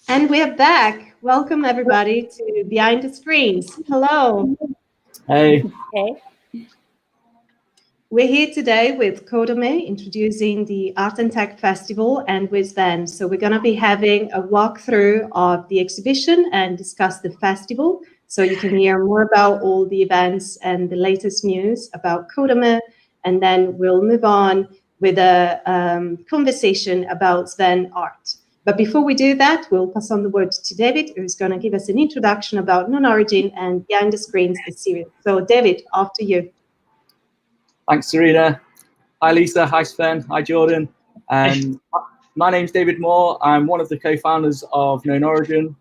And we're back. Welcome everybody to Behind the Screens. Hello. Hey. Hey. We're here today with KnownOrigin introducing the Art and Tech Festival and with Sven. So we're going to be having a walkthrough of the exhibition and discuss the festival. So you can hear more about all the events and the latest news about KnownOrigin. And then we'll move on with a conversation about Sven art. But before we do that, we'll pass on the word to David, who's going to give us an introduction about KnownOrigin and Behind the Screens, the series. So David, after you. Thanks, Serena. Hi, Lisa. Hi, Sven. Hi, Jordan. My name's David Moore. I'm one of the co-founders of KnownOrigin.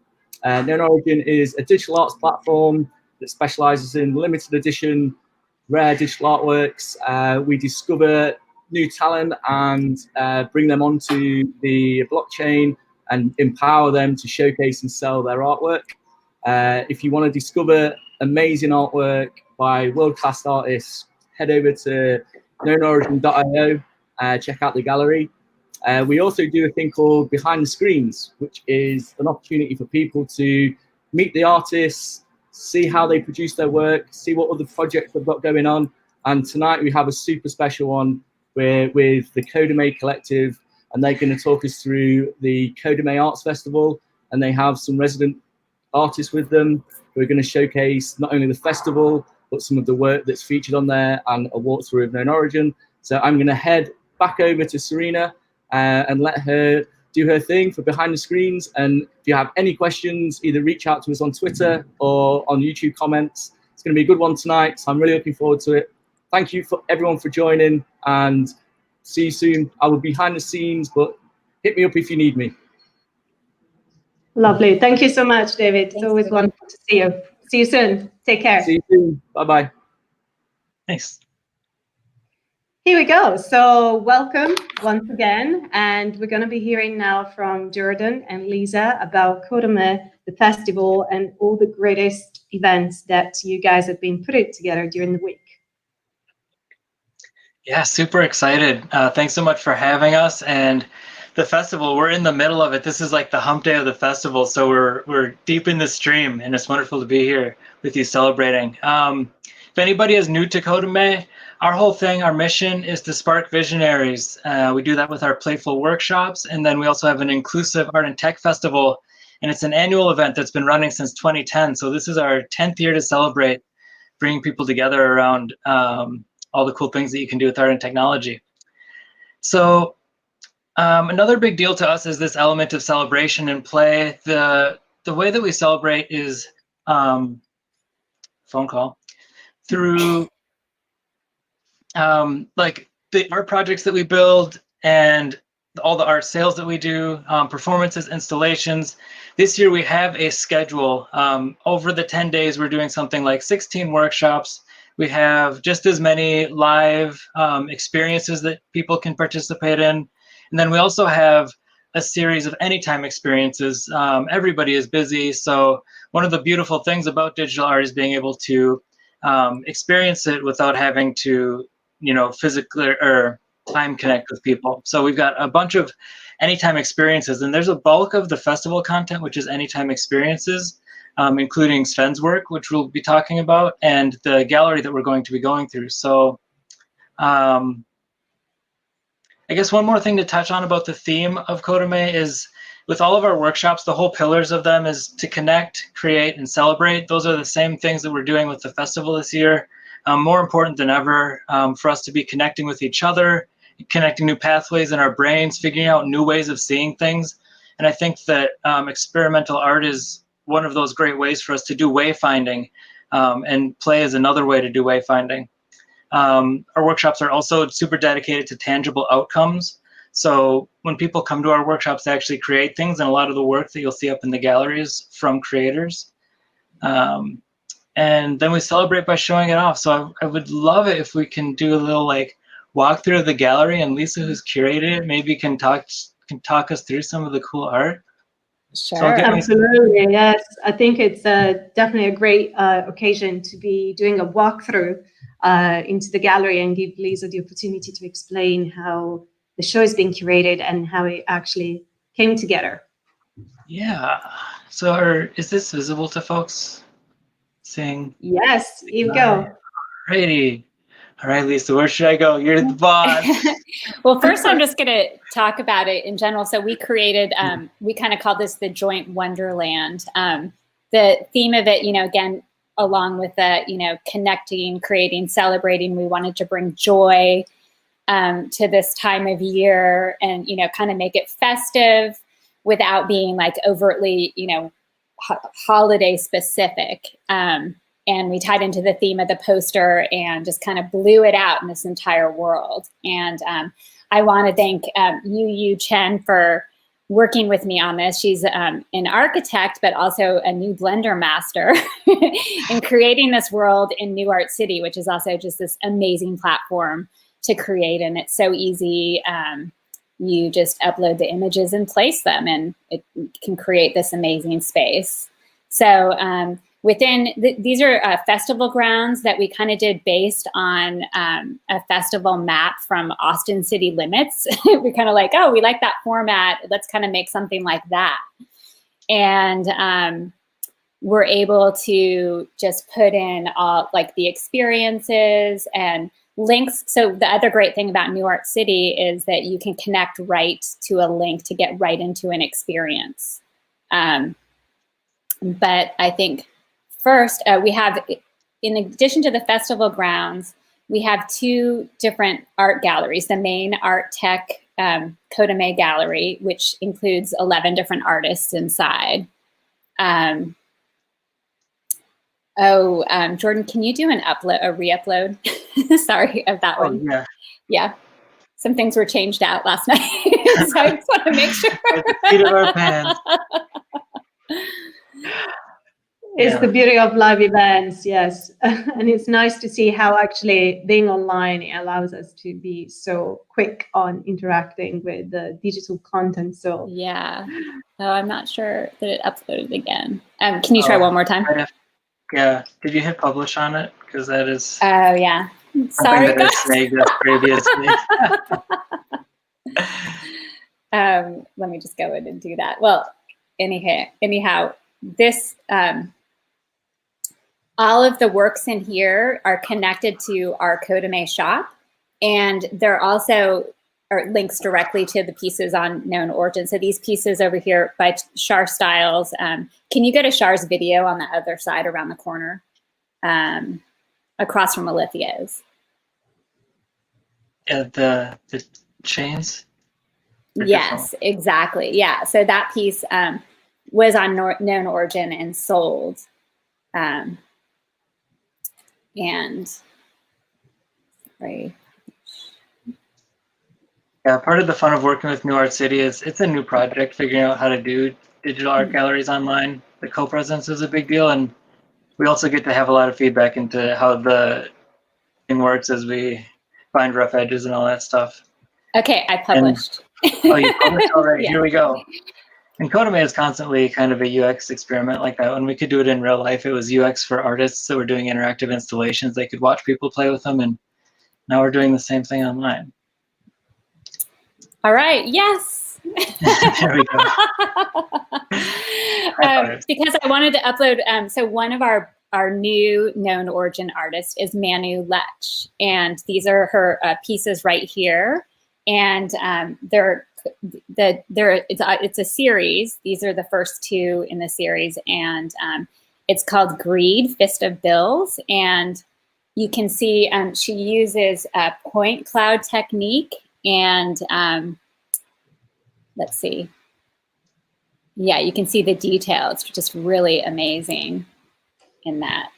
KnownOrigin is a digital arts platform that specializes in limited edition, rare digital artworks. We discover new talent and bring them onto the blockchain and empower them to showcase and sell their artwork. If you want to discover amazing artwork by world-class artists, head over to KnownOrigin.io, check out the gallery. We also do a thing called Behind the Screens, which is an opportunity for people to meet the artists, see how they produce their work, see what other projects they've got going on. And tonight we have a super special one with the KnownOrigin Collective, and they're going to talk us through the KnownOrigin Arts Festival, and they have some resident artists with them who are going to showcase not only the festival, but some of the work that's featured on there and a walkthrough of KnownOrigin. So I'm going to head back over to Serena and let her do her thing for Behind the Screens. And if you have any questions, either reach out to us on Twitter or on YouTube comments. It's going to be a good one tonight, so I'm really looking forward to it. Thank you for everyone for joining, and see you soon. I will be behind the scenes, but hit me up if you need me. Lovely. Thank you so much, David. It's always wonderful to see you. See you soon. Take care. See you soon. Bye-bye. Thanks. Here we go. So welcome once again. And we're going to be hearing now from Jordan and Lisa about KnownOrigin, the festival, and all the greatest events that you guys have been putting together during the week. Yeah, super excited. Thanks so much for having us. And the festival, we're in the middle of it. This is like the hump day of the festival. So we're deep in the stream, and it's wonderful to be here with you celebrating. If anybody is new to KnownOrigin, our whole thing, our mission is to spark visionaries. We do that with our playful workshops. And then we also have an inclusive art and tech festival. And it's an annual event that's been running since 2010. So this is our 10th year to celebrate, bringing people together around all the cool things that you can do with art and technology. So another big deal to us is this element of celebration and play. The way that we celebrate is phone call through like the art projects that we build and all the art sales that we do, performances, installations. This year we have a schedule. Over the 10 days, we're doing something like 16 workshops. We have just as many live experiences that people can participate in. And then we also have a series of anytime experiences. Everybody is busy. So one of the beautiful things about digital art is being able to experience it without having to, physically or time connect with people. So we've got a bunch of anytime experiences, and there's a bulk of the festival content, which is anytime experiences, including Sven's work, which we'll be talking about, and the gallery that we're going to be going through. So I guess one more thing to touch on about the theme of KnownOrigin is with all of our workshops, the whole pillars of them is to connect, create, and celebrate. Those are the same things that we're doing with the festival this year. More important than ever for us to be connecting with each other, connecting new pathways in our brains, figuring out new ways of seeing things. And I think that experimental art is one of those great ways for us to do wayfinding, and play is another way to do wayfinding. Our workshops are also super dedicated to tangible outcomes. So when people come to our workshops, they actually create things, and a lot of the work that you'll see up in the galleries from creators. And then we celebrate by showing it off. So I would love it if we can do a little walk through the gallery, and Lisa, who's curated it, maybe can talk us through some of the cool art. Sure. So Absolutely, yes. I think it's definitely a great occasion to be doing a walkthrough into the gallery and give Lisa the opportunity to explain how the show is being curated and how it actually came together. Yeah. So is this visible to folks? Seeing? Yes, you go. Alrighty. All right, Lisa, where should I go? You're the boss. Well, first I'm just going to talk about it in general. So we created, we kind of called this the joint Wonderland. The theme of it, again, along with the, connecting, creating, celebrating, we wanted to bring joy to this time of year and, kind of make it festive without being like overtly, holiday specific. And we tied into the theme of the poster and just kind of blew it out in this entire world. And I want to thank Yu Chen for working with me on this. She's an architect, but also a new Blender master in creating this world in New Art City, which is also just this amazing platform to create. And it's so easy. You just upload the images and place them, and it can create this amazing space. So these are festival grounds that we kind of did based on a festival map from Austin City Limits. We're kind of like, oh, we like that format. Let's kind of make something like that. And we're able to just put in all like the experiences and links. So the other great thing about New Art City is that you can connect right to a link to get right into an experience. But I think first, we have, in addition to the festival grounds, we have two different art galleries. The main Art Tech KnownOrigin gallery, which includes 11 different artists inside. Jordan, can you do a re-upload? Sorry, of that one. Yeah. Yeah. Some things were changed out last night, so I just want to make sure. At the seat of our pants. It's the beauty of live events, yes. And it's nice to see how actually being online, it allows us to be so quick on interacting with the digital content. So yeah. Oh, I'm not sure that it uploaded again. Can you try one more time? Yeah. Did you hit publish on it? Because that is. Oh, yeah. Sorry, guys. Previously. Let me just go in and do that. Well, anyhow, this. All of the works in here are connected to our KnownOrigin shop, and there also are links directly to the pieces on KnownOrigin. So these pieces over here by Shar Styles, can you go to Shar's video on the other side around the corner, across from Olivia's? Yeah, the chains? Yes, exactly. Yeah, so that piece was on KnownOrigin and sold. And sorry. Yeah, part of the fun of working with New Art City is it's a new project, figuring out how to do digital art galleries online. The co-presence is a big deal, and we also get to have a lot of feedback into how the thing works as we find rough edges and all that stuff. Okay, I published. Oh, you published already? Yeah. Here we go. And KnownOrigin is constantly kind of a UX experiment like that. When we could do it in real life, it was UX for artists that were doing interactive installations. They could watch people play with them, and now we're doing the same thing online. All right, yes. There we go. Because I wanted to upload, so one of our new KnownOrigin artists is Manu Lech, and these are her pieces right here. And it's a series. These are the first two in the series, and it's called Greed, Fist of Bills. And you can see she uses a point cloud technique, and let's see. Yeah, you can see the detail. It's just really amazing in that.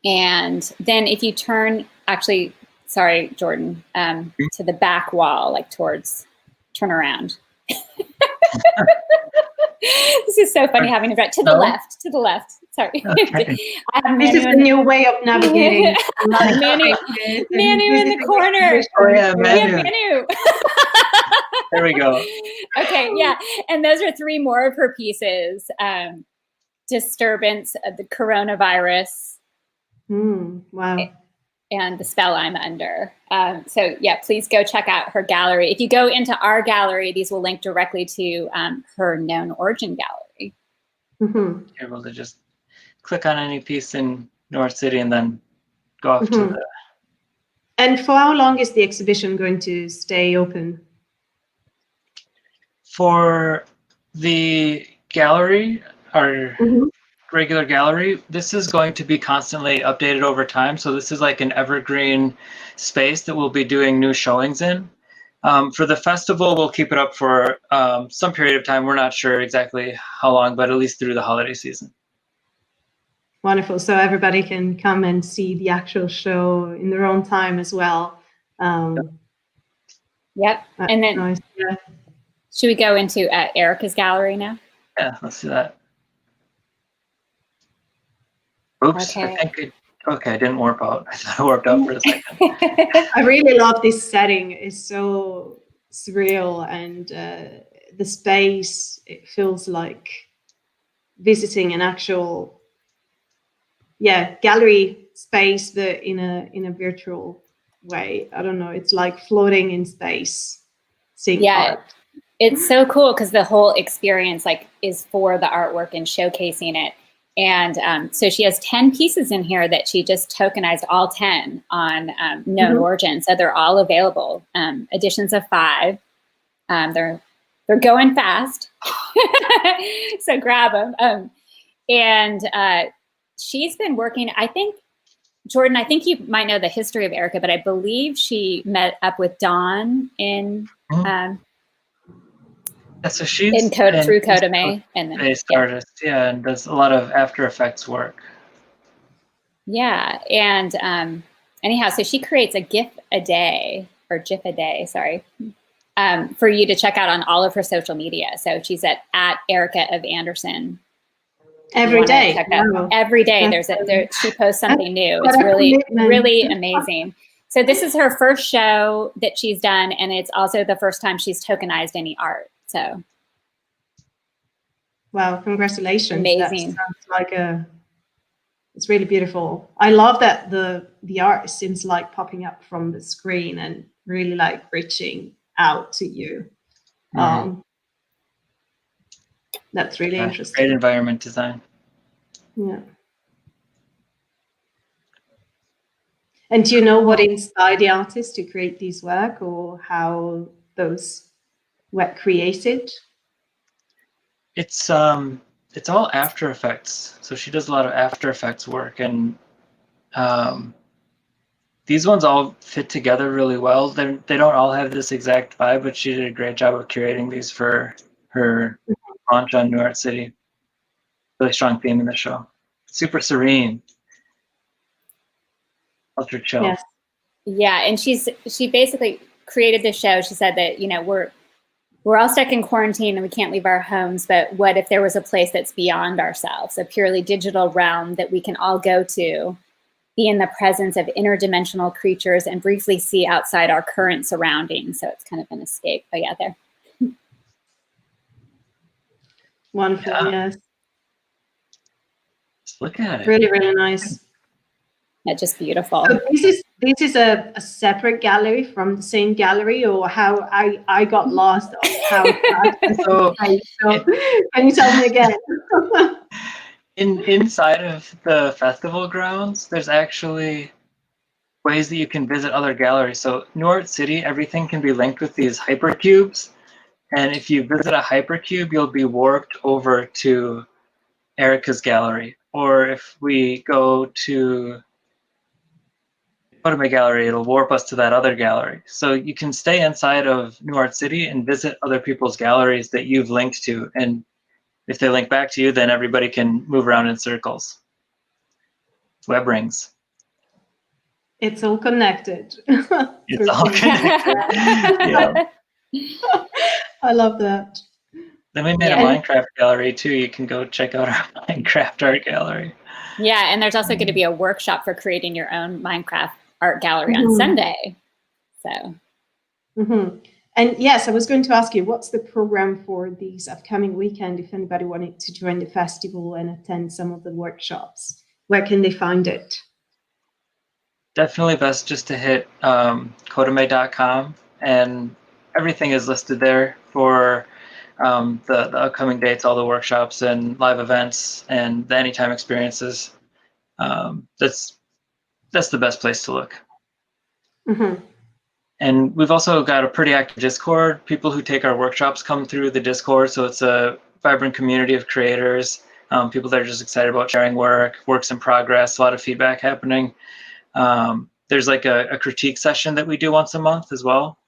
And then if you turn, actually, sorry, Jordan, to the back wall, like turn around. This is so funny having it to the left, sorry. Okay. This is the new way of navigating. Manu in the corner. Oh yeah, Manu. Yeah, Manu. There we go. Okay, yeah, and those are three more of her pieces. Disturbance of the coronavirus. Wow. and the spell I'm under. So yeah, please go check out her gallery. If you go into our gallery, these will link directly to her KnownOrigin gallery. Mm-hmm. You're able to just click on any piece in North City and then go off to the. And for how long is the exhibition going to stay open? For the gallery, our regular gallery, this is going to be constantly updated over time. So this is like an evergreen space that we'll be doing new showings in. For the festival, we'll keep it up for some period of time. We're not sure exactly how long, but at least through the holiday season. Wonderful. So everybody can come and see the actual show in their own time as well. Yep. And then nice. Yeah. Should we go into Erica's gallery now? Yeah, let's do that. Oops, Okay. I didn't warp out. I thought I warped out for a second. I really love this setting. It's so surreal, and the space, it feels like visiting an actual, gallery space, but in a virtual way. I don't know. It's like floating in space, seeing art. It's so cool because the whole experience is for the artwork and showcasing it. And so she has 10 pieces in here that she just tokenized, all 10 on KnownOrigin. So they're all available. Editions of 5. They're going fast. So grab them. And she's been working, I think, Jordan, I think you might know the history of Erica, but I believe she met up with Dawn in so she's through KnownOrigin, and then artist, and does a lot of After Effects work. Yeah, and anyhow, so she creates a GIF a day, sorry, for you to check out on all of her social media. So she's at Erica of Anderson. Every day. Wow. Every day she posts something new. It's really amazing. So this is her first show that she's done, and it's also the first time she's tokenized any art. So, wow! Congratulations! Amazing. That sounds like it's really beautiful. I love that the art seems like popping up from the screen and really like reaching out to you. That's really interesting. Great environment design. Yeah. And do you know what inspired the artist to create these work, or how those were created? It's all After Effects. So she does a lot of After Effects work, and these ones all fit together really well. They don't all have this exact vibe, but she did a great job of curating these for her launch on New Art City. Really strong theme in the show. Super serene. Ultra chill. Yes. Yeah, and she basically created the show. She said that, we're all stuck in quarantine and we can't leave our homes, but what if there was a place that's beyond ourselves, a purely digital realm that we can all go to, be in the presence of interdimensional creatures, and briefly see outside our current surroundings. So it's kind of an escape. But yeah, there. Wonderful, yes. Just look at it. Really, really nice. Yeah, just beautiful. So this is a separate gallery from the same gallery, or how I got lost on how so can you tell me again? Inside of the festival grounds, there's actually ways that you can visit other galleries. So New Art City, everything can be linked with these hypercubes, and if you visit a hypercube, you'll be warped over to Erica's gallery. Or if we go to my gallery, it'll warp us to that other gallery. So you can stay inside of New Art City and visit other people's galleries that you've linked to. And if they link back to you, then everybody can move around in circles. Web rings. It's all connected. It's all connected. Yeah. I love that. Then we made a Minecraft gallery too. You can go check out our Minecraft art gallery. Yeah, and there's also going to be a workshop for creating your own Minecraft art gallery on Sunday. So. And yes, I was going to ask you, what's the program for this upcoming weekend if anybody wanted to join the festival and attend some of the workshops? Where can they find it? definitely best just to hit kodame.com, and everything is listed there for the upcoming dates, all the workshops and live events and the anytime experiences. That's the best place to look. Mm-hmm. And we've also got a pretty active Discord. People who take our workshops come through the Discord, so it's a vibrant community of creators, people that are just excited about sharing works in progress, a lot of feedback happening. There's like a critique session that we do once a month as well.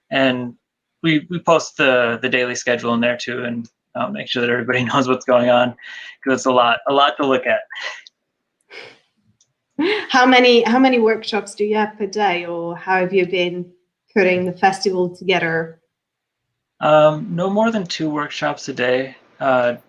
And we post the daily schedule in there too, and make sure that everybody knows what's going on, because it's a lot to look at. How many workshops do you have per day, or how have you been putting the festival together? No more than 2 workshops a day,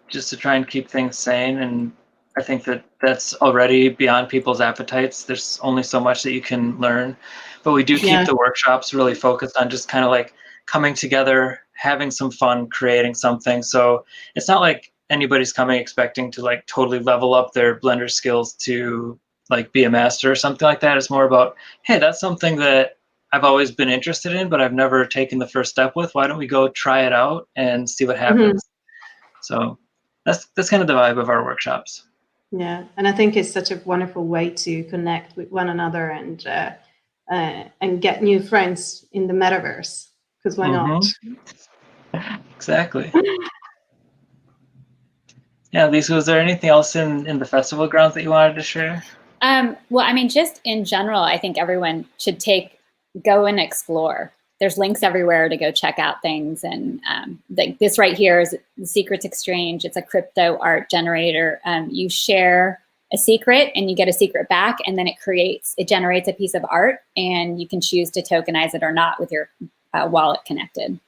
just to try and keep things sane. And I think that that's already beyond people's appetites. There's only so much that you can learn, but we do keep the workshops really focused on just kind of like coming together, having some fun, creating something. So it's not like anybody's coming expecting to like totally level up their Blender skills to like be a master or something like that. It's more about, hey, that's something that I've always been interested in, but I've never taken the first step with. Why don't we go try it out and see what happens? Mm-hmm. So that's kind of the vibe of our workshops. Yeah, and I think it's such a wonderful way to connect with one another and get new friends in the metaverse. Because why not? Exactly. Yeah, Lisa, was there anything else in the festival grounds that you wanted to share? Well, I mean, just in general, I think everyone should go and explore. There's links everywhere to go check out things. And like this right here is the Secrets Exchange. It's a crypto art generator. You share a secret and you get a secret back, and then it generates a piece of art, and you can choose to tokenize it or not with your wallet connected.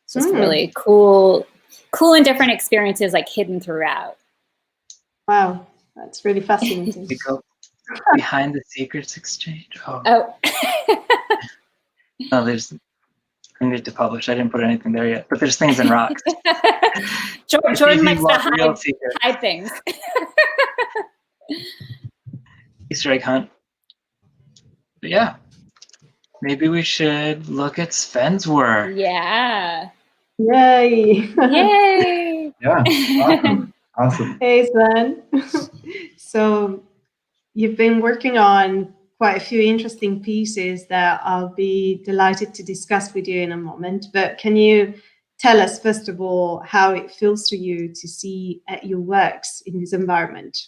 So it's really cool and different experiences like hidden throughout. Wow, that's really fascinating. We go behind the Secrets Exchange. Oh. No, I need to publish. I didn't put anything there yet, but there's things in rocks. Jordan likes to hide things. Easter egg hunt. But yeah, maybe we should look at Sven's work. Yeah. Yay. Yay. Yeah, awesome. Hey, Sven. So you've been working on quite a few interesting pieces that I'll be delighted to discuss with you in a moment. But can you tell us, first of all, how it feels to you to see your works in this environment?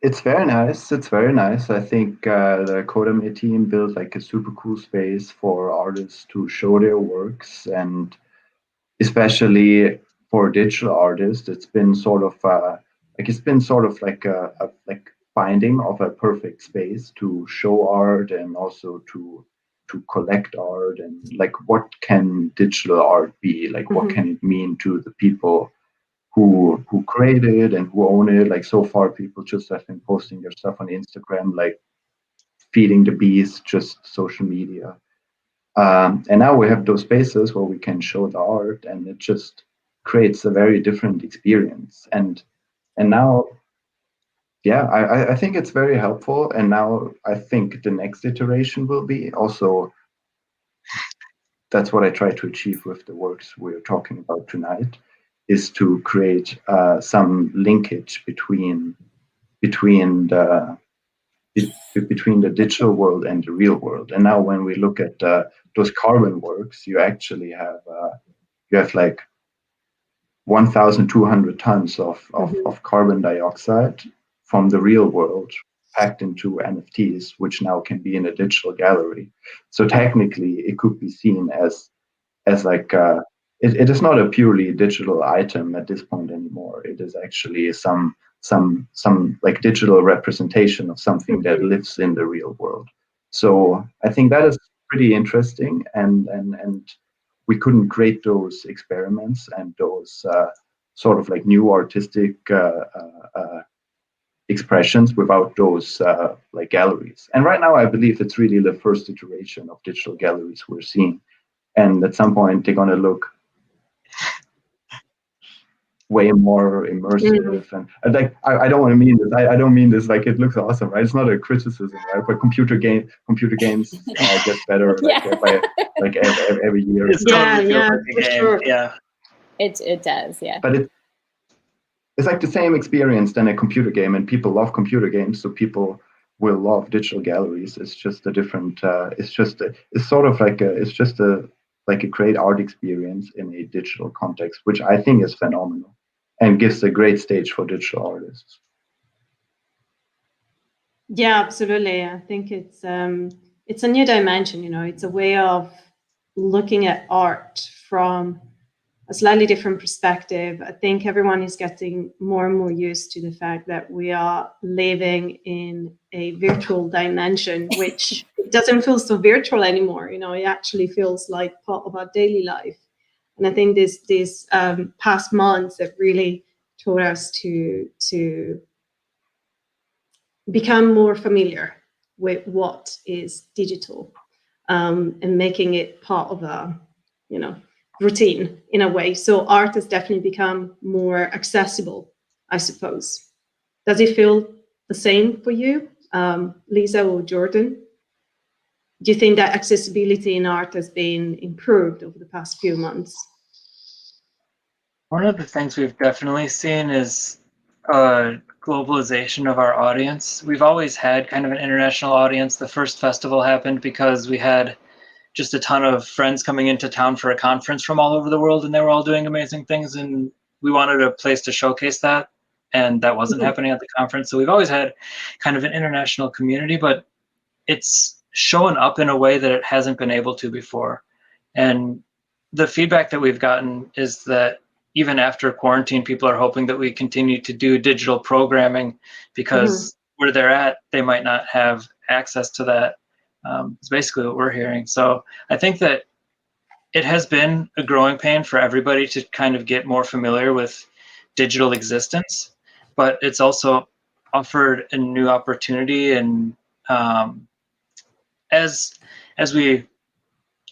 It's very nice. It's very nice. I think the Kodame team built like a super cool space for artists to show their works, and especially for digital artists, it's been sort of like a finding of a perfect space to show art and also to collect art, and like what can digital art be like, what can it mean to the people who create it and who own it. Like so far people just have been posting their stuff on Instagram, like feeding the beast, just social media, and now we have those spaces where we can show the art, and it just creates a very different experience. And now, yeah, I think it's very helpful. And now I think the next iteration will be also, that's what I try to achieve with the works we're talking about tonight, is to create some linkage between the digital world and the real world. And now when we look at those carbon works, you actually have like 1,200 tons of carbon dioxide from the real world packed into NFTs, which now can be in a digital gallery. So technically it could be seen as like it is not a purely digital item at this point anymore. It is actually some like digital representation of something that lives in the real world. So I think that is pretty interesting, and we couldn't create those experiments and those sort of like new artistic expressions without those like galleries. And right now I believe it's really the first iteration of digital galleries we're seeing, and at some point they're going to look way more immersive. And like, I don't want to mean this. I don't mean this like it looks awesome, right? It's not a criticism, right? But computer games get better like every year. It's totally feels like a game. Sure. Yeah. It does, yeah. But it's like the same experience than a computer game, and people love computer games, so people will love digital galleries. It's just a different. It's just a great art experience in a digital context, which I think is phenomenal and gives a great stage for digital artists. Yeah, absolutely. I think it's a new dimension. It's a way of looking at art from a slightly different perspective. I think everyone is getting more and more used to the fact that we are living in a virtual dimension, which doesn't feel so virtual anymore. It actually feels like part of our daily life. And I think these past months have really taught us to become more familiar with what is digital, and making it part of our, routine in a way. So art has definitely become more accessible, I suppose. Does it feel the same for you, Lisa or Jordan? Do you think that accessibility in art has been improved over the past few months? One of the things we've definitely seen is globalization of our audience. We've always had kind of an international audience. The first festival happened because we had just a ton of friends coming into town for a conference from all over the world, and they were all doing amazing things, and we wanted a place to showcase that, and that wasn't happening at the conference. So we've always had kind of an international community, but it's shown up in a way that it hasn't been able to before. And the feedback that we've gotten is that even after quarantine, people are hoping that we continue to do digital programming, because where they're at, they might not have access to that. It's basically what we're hearing. So I think that it has been a growing pain for everybody to kind of get more familiar with digital existence, but it's also offered a new opportunity. And as we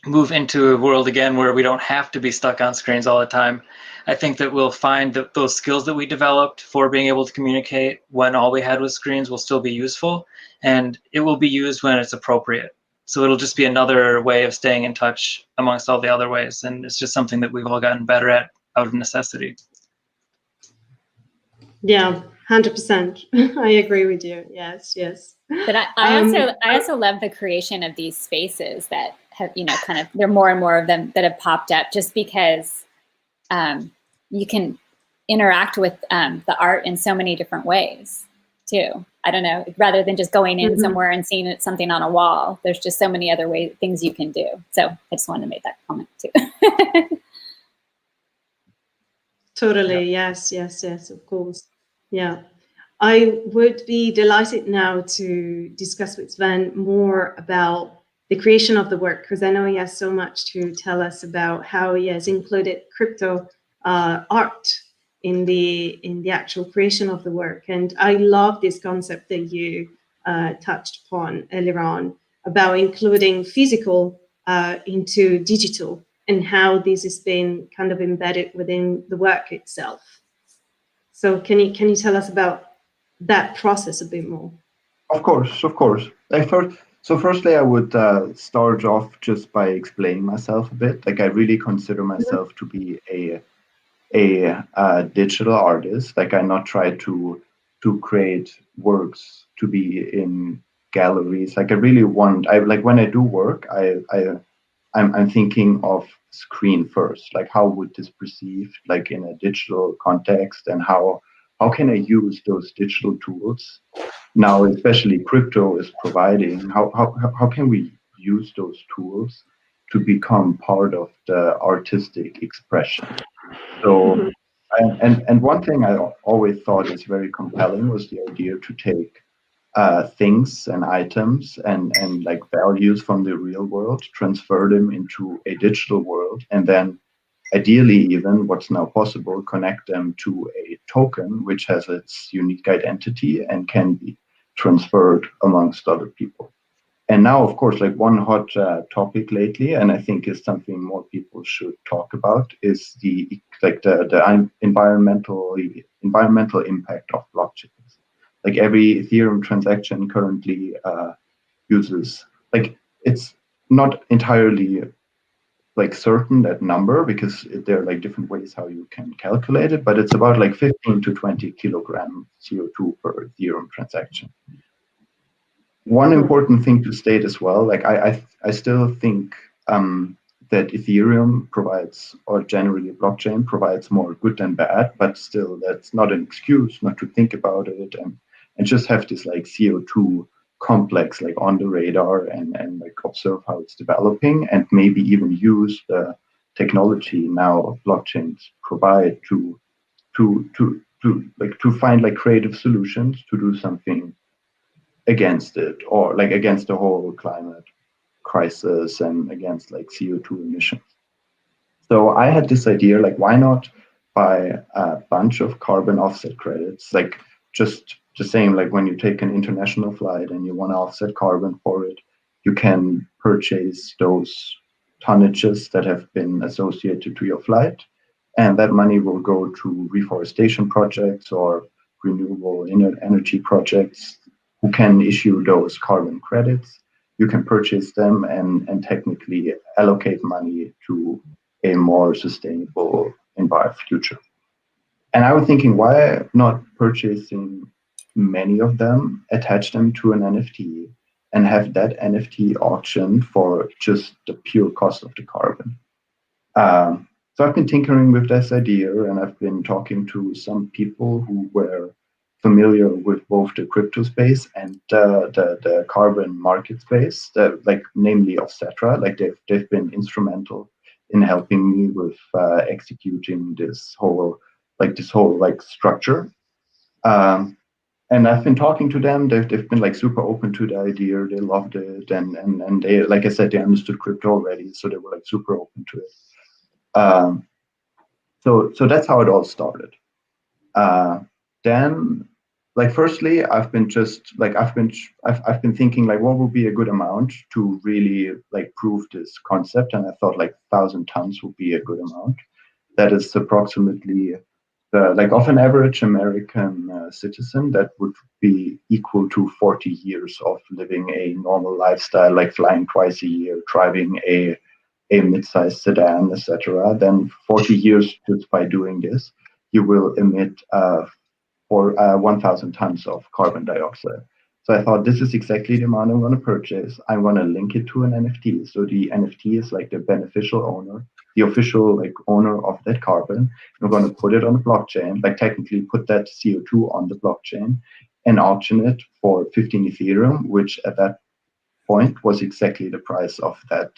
move into a world again where we don't have to be stuck on screens all the time, I think that we'll find that those skills that we developed for being able to communicate when all we had was screens will still be useful, and it will be used when it's appropriate. So it'll just be another way of staying in touch amongst all the other ways, and it's just something that we've all gotten better at out of necessity. Yeah, 100%. I agree with you. Yes. But I also love the creation of these spaces that have, kind of, there are more and more of them that have popped up, just because you can interact with the art in so many different ways too. I don't know, rather than just going in somewhere and seeing something on a wall, there's just so many other things you can do. So I just wanted to make that comment too. Totally. Yes, of course. Yeah. I would be delighted now to discuss with Sven more about the creation of the work, because I know he has so much to tell us about how he has included crypto art in the actual creation of the work. And I love this concept that you touched upon earlier on about including physical into digital, and how this has been kind of embedded within the work itself. So can you tell us about that process a bit more? Of course. Firstly, I would start off just by explaining myself a bit. Like, I really consider myself to be a digital artist. Like, I not try to create works to be in galleries. Like, I really want. When I do work, I'm thinking of screen first. Like, how would this perceive like in a digital context, and how can I use those digital tools now, especially crypto is providing? How can we use those tools to become part of the artistic expression? So, and one thing I always thought is very compelling was the idea to take things and items and like values from the real world, transfer them into a digital world, and then ideally, even what's now possible, connect them to a token which has its unique identity and can be transferred amongst other people. And now, of course, like one hot topic lately, and I think is something more people should talk about, is the environmental impact of blockchains. Like every Ethereum transaction currently uses, like, it's not entirely like certain, that number, because there are like different ways how you can calculate it, but it's about like 15 to 20 kilogram CO2 per Ethereum transaction. One important thing to state as well, like I still think that Ethereum provides, or generally blockchain provides, more good than bad, but still that's not an excuse not to think about it and just have this like CO2 complex like on the radar and like observe how it's developing, and maybe even use the technology now blockchains provide to find like creative solutions to do something against it, or like against the whole climate crisis and against like CO2 emissions. So I had this idea, like, why not buy a bunch of carbon offset credits, like just the same, like when you take an international flight and you want to offset carbon for it, you can purchase those tonnages that have been associated to your flight, and that money will go to reforestation projects or renewable energy projects who can issue those carbon credits. You can purchase them and technically allocate money to a more sustainable future. And I was thinking, why not purchasing many of them, attach them to an NFT, and have that NFT auctioned for just the pure cost of the carbon? So I've been tinkering with this idea, and I've been talking to some people who were familiar with both the crypto space and the carbon market space, like namely Offsetra. Like they've been instrumental in helping me with executing this whole structure. And I've been talking to them. They've been like super open to the idea. They loved it, and they, like I said, they understood crypto already, so they were like super open to it. So that's how it all started. Then, like, firstly, I've been thinking like, what would be a good amount to really like prove this concept, and I thought like 1,000 tons would be a good amount. That is approximately like of an average American citizen, that would be equal to 40 years of living a normal lifestyle, like flying twice a year, driving a mid-sized sedan, etc. Then 40 years just by doing this, you will emit 1,000 tons of carbon dioxide. So I thought, this is exactly the amount I'm going to purchase. I want to link it to an NFT. So the NFT is like the beneficial owner, the official like owner of that carbon. I'm going to put it on the blockchain, like technically put that CO2 on the blockchain, and auction it for 15 Ethereum, which at that point was exactly the price of that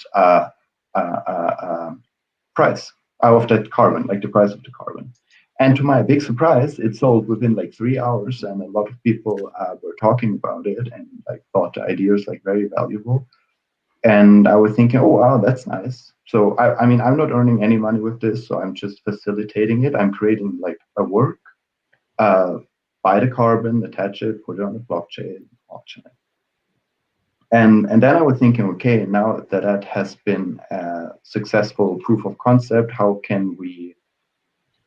of that carbon, like the price of the carbon. And to my big surprise, it sold within like 3 hours, and a lot of people were talking about it and like thought the idea is like very valuable. And I was thinking, oh wow, that's nice. So I mean, I'm not earning any money with this, so I'm just facilitating it. I'm creating like a work, buy the carbon, attach it, put it on the blockchain, auction it. And then I was thinking, okay, now that that has been a successful proof of concept, how can we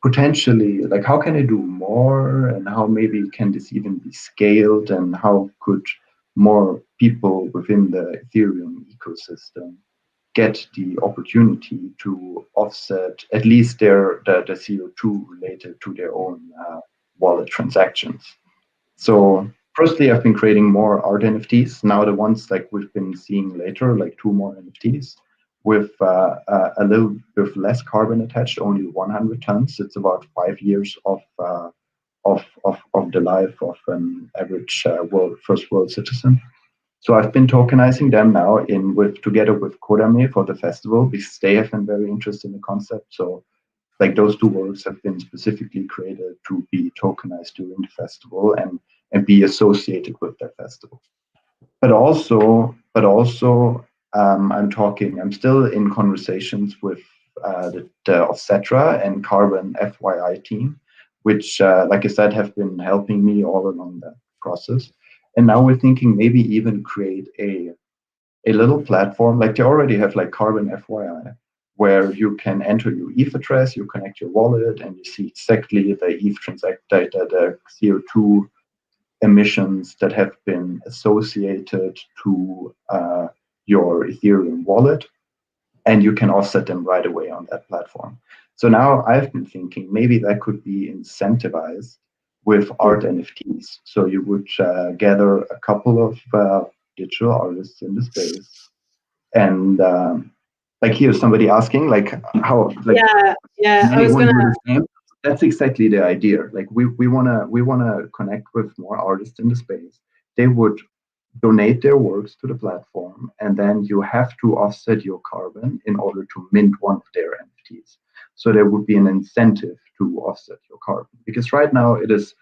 potentially, like, how can I do more, and how maybe can this even be scaled, and how could more people within the Ethereum ecosystem get the opportunity to offset at least the CO2 related to their own wallet transactions. So firstly, I've been creating more art NFTs. Now the ones like we've been seeing later, like 2 more NFTs with a little bit less carbon attached, only 100 tons. It's about 5 years of the life of an average first world citizen. So I've been tokenizing them now together with Kodame for the festival, because they have been very interested in the concept. So like those 2 works have been specifically created to be tokenized during the festival and be associated with that festival. But also, I'm still in conversations with the Offsetra and Carbon FYI team, which, like I said, have been helping me all along that process. And now we're thinking maybe even create a a little platform, like they already have like Carbon FYI, where you can enter your ETH address, you connect your wallet, and you see exactly the ETH transact data, the CO2 emissions that have been associated to your Ethereum wallet, and you can offset them right away on that platform. So now I've been thinking maybe that could be incentivized with art NFTs. So you would gather a couple of digital artists in the space, and like here's somebody asking like how like I was anyone gonna. do the same? That's exactly the idea. Like we wanna connect with more artists in the space. They would donate their works to the platform, and then you have to offset your carbon in order to mint one of their NFTs. So there would be an incentive to offset your carbon, because right now it is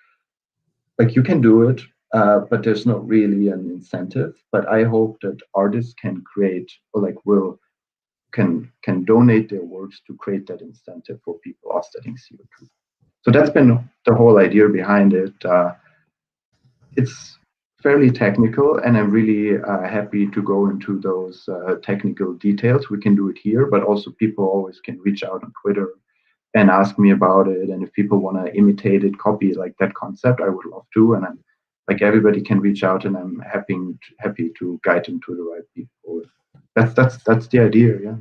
like you can do it, but there's not really an incentive. But I hope that artists can create, or like can donate their works to create that incentive for people offsetting CO2. So that's been the whole idea behind it. It's fairly technical, and I'm really happy to go into those technical details. We can do it here, but also people always can reach out on Twitter and ask me about it. And if people want to imitate it, copy like that concept, I would love to. And I'm like, everybody can reach out, and I'm happy to guide them to the right people. That's the idea, yeah.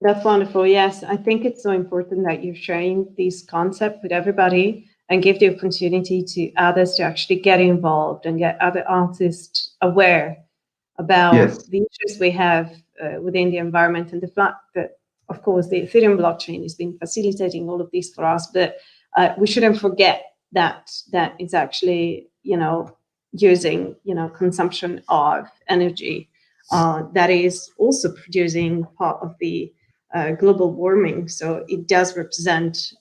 That's wonderful. Yes, I think it's so important that you're sharing this concept with everybody and give the opportunity to others to actually get involved and get other artists aware about the issues we have within the environment, and the fact that, of course, the Ethereum blockchain has been facilitating all of this for us, but we shouldn't forget that it's actually, using, consumption of energy that is also producing part of the global warming. So it does represent,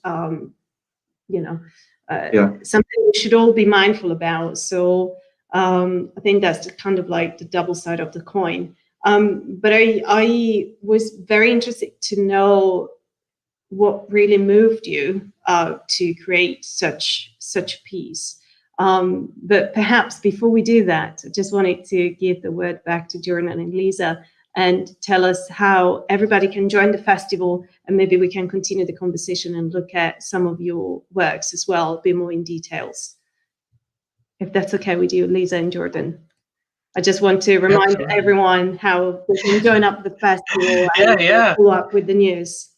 something we should all be mindful about. So I think that's kind of like the double side of the coin. But I was very interested to know what really moved you to create such a piece. But perhaps before we do that, I just wanted to give the word back to Jordan and Lisa and tell us how everybody can join the festival, and maybe we can continue the conversation and look at some of your works as well, a bit more in details. If that's okay with you, Lisa and Jordan. I just want to remind everyone how they can join up the festival and follow up with the news.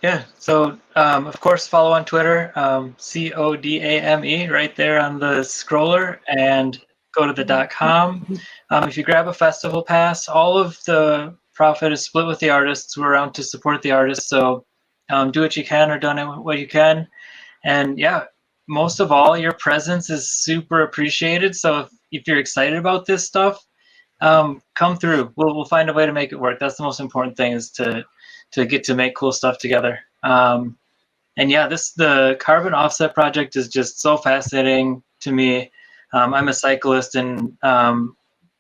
Yeah, so of course, follow on Twitter, CODAME, right there on the scroller, and go to the .com. If you grab a festival pass, all of the profit is split with the artists. We're around to support the artists, so do what you can or donate what you can. And yeah, most of all, your presence is super appreciated. So if you're excited about this stuff, come through. We'll find a way to make it work. That's the most important thing, is to get to make cool stuff together. And yeah, the carbon offset project is just so fascinating to me. I'm a cyclist, and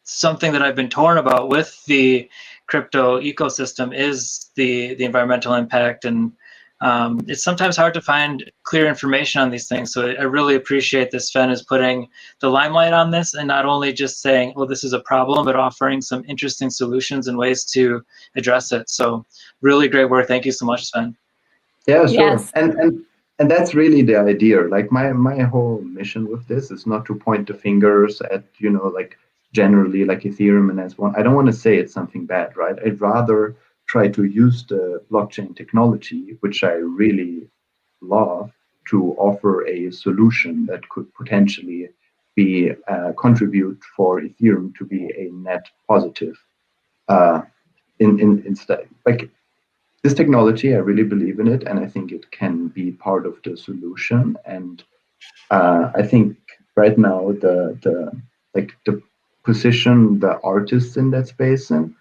something that I've been torn about with the crypto ecosystem is the environmental impact, and it's sometimes hard to find clear information on these things. So I really appreciate that Sven is putting the limelight on this, and not only just saying, well, this is a problem, but offering some interesting solutions and ways to address it. So really great work. Thank you so much, Sven. Yeah, sure. Yes. And that's really the idea. Like my whole mission with this is not to point the fingers at, like generally like Ethereum and S1. I don't want to say it's something bad, right? I'd rather try to use the blockchain technology, which I really love, to offer a solution that could potentially be contribute for Ethereum to be a net positive. Instead, like this technology, I really believe in it, and I think it can be part of the solution. And I think right now the position the artists in that space, and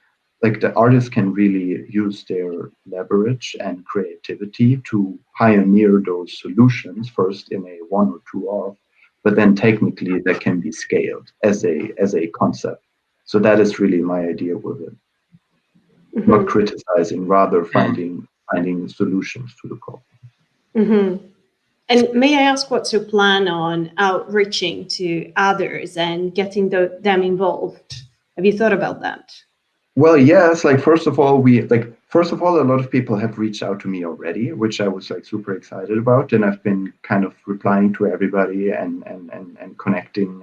like the artists can really use their leverage and creativity to pioneer those solutions first in a one or two off, but then technically that can be scaled as a concept. So that is really my idea with it. Mm-hmm. Not criticizing, rather finding solutions to the problem. Mm-hmm. And may I ask, what's your plan on outreaching to others and getting them involved Have you thought about that? Well, yes, like first of all, a lot of people have reached out to me already, which I was like super excited about, and I've been kind of replying to everybody and connecting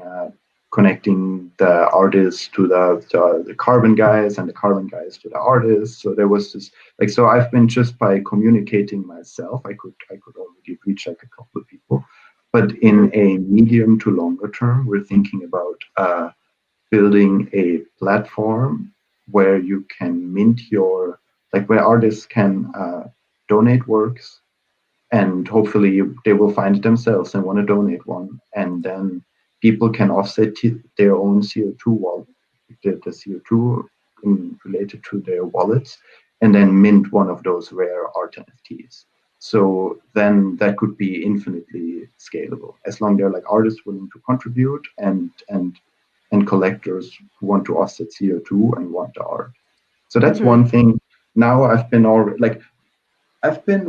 the artists to the carbon guys and the carbon guys to the artists. So there was this so I've been, just by communicating myself, I could already reach like a couple of people, but in a medium to longer term, we're thinking about building a platform where you can mint where artists can donate works, and hopefully they will find it themselves and want to donate one, and then people can offset their own CO2 wallet, the CO2 related to their wallets, and then mint one of those rare art NFTs. So then that could be infinitely scalable, as long as there are like artists willing to contribute and collectors who want to offset CO2 and want the art. So that's one thing. Now I've been